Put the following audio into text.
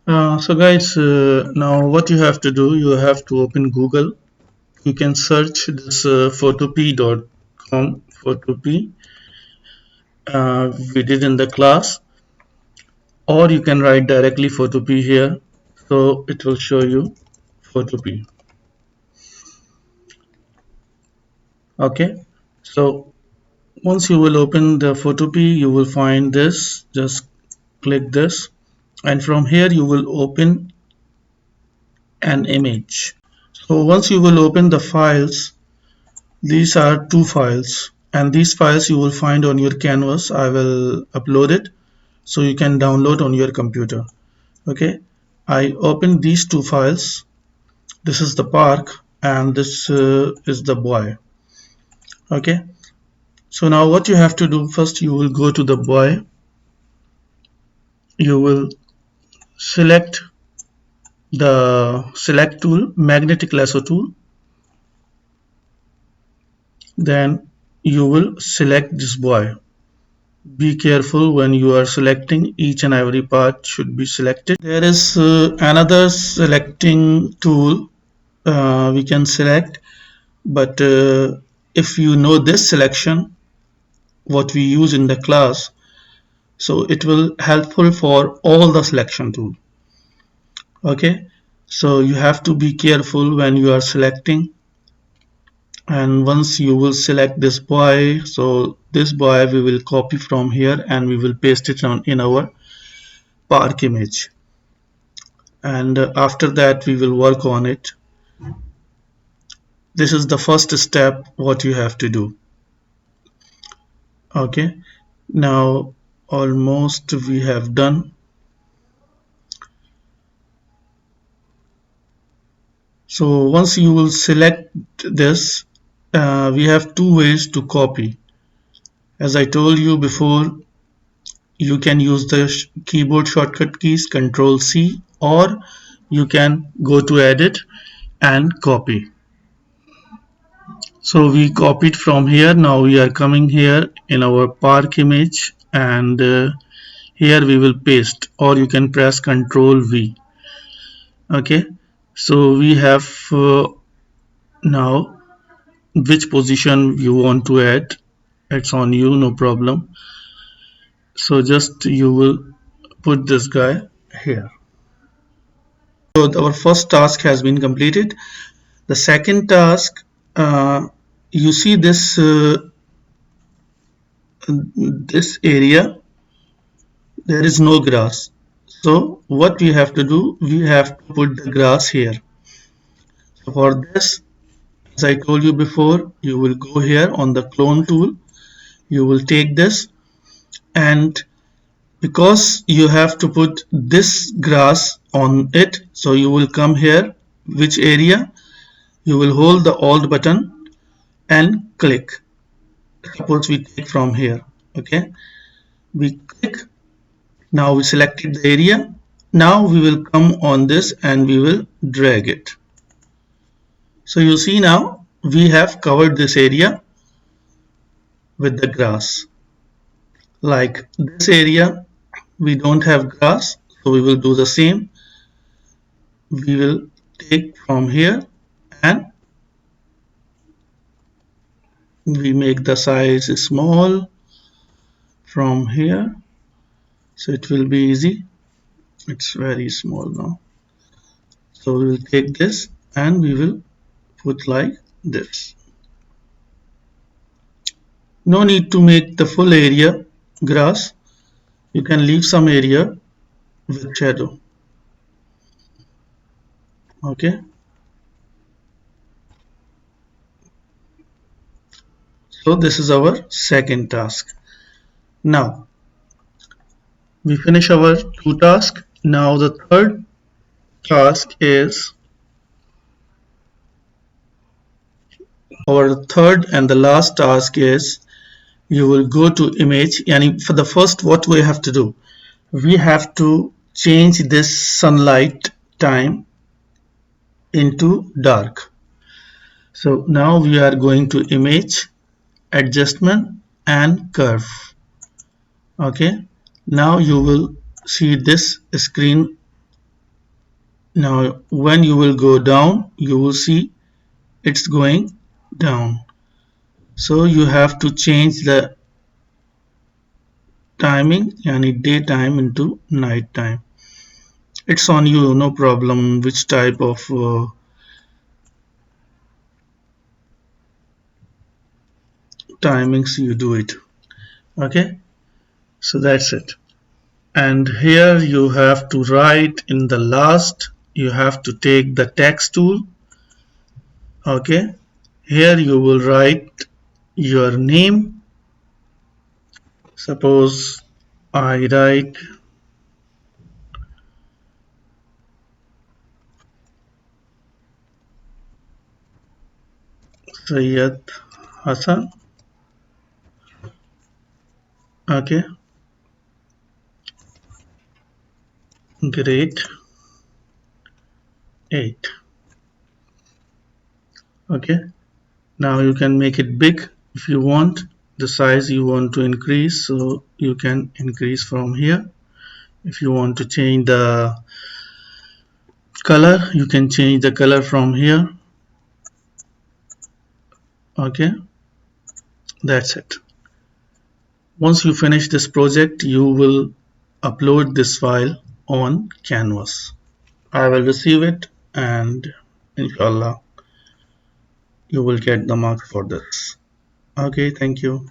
So guys, now what you have to do, you have to open Google. You can search this photopea.com, photopea, we did in the class, or you can write directly photopea here. So it will show you photopea. Okay. So once you will open the photopea, you will find this. Just click this, and from here you will open an image. So once you will open the files, these are two files, and these files you will find on your canvas. I will upload it so you can download on your computer. Okay, I opened these two files. This is the park and this is the boy. Okay, so now what you have to do, first you will go to the boy. You will select the select tool, magnetic lasso tool. Then you will select this boy. Be careful when you are selecting, each and every part should be selected. There is another selecting tool we can select, but if you know this selection what we use in the class, so it will helpful for all the selection tool. Okay, so you have to be careful when you are selecting. And once you will select this boy, so this boy we will copy from here and we will paste it on in our park image. And after that we will work on it. This is the first step what you have to do. Okay, now almost we have done. So once you will select this, we have two ways to copy. As I told you before, you can use the keyboard shortcut keys Control C, or you can go to edit and copy. So we copied from here. Now we are coming here in our park image, and here we will paste, or you can press Control V. Okay, so we have now which position you want to add. It's on you, no problem. So just you will put this guy here. So our first task has been completed. The second task, you see this area, there is no grass. So what we have to do, we have to put the grass here. So for this, as I told you before, you will go here on the clone tool. You will take this, and because you have to put this grass on it, so you will come here, which area, you will hold the alt button and click. Suppose we take from here. Okay, we click. Now we selected the area. Now we will come on this and we will drag it. So you see now we have covered this area with the grass. Like this area we don't have grass, so we will do the same. We will take from here and we make the size small from here, so it will be easy. It's very small now. So we will take this and we will put like this. No need to make the full area grass. You can leave some area with shadow. Okay, so this is our second task. Now we finish our two tasks. Now the third task is our third and the last task is you will go to image, and for the first what we have to do, we have to change this sunlight time into dark. So now we are going to image, adjustment and curve. Okay, now you will see this screen Now when you will go down, you will see it's going down. So you have to change the timing, yani daytime into night time. It's on you, no problem which type of timings you do it. Okay, so that's it. And here you have to write in the last, you have to take the text tool. Okay, here you will write your name. Suppose I write Sayyid Hassan. Okay, grade 8. Okay, now you can make it big if you want. The size you want to increase, so you can increase from here. If you want to change the color, you can change the color from here. Okay, that's it. Once you finish this project, you will upload this file on Canvas. I will receive it, and inshallah you will get the marks for this. Okay, thank you.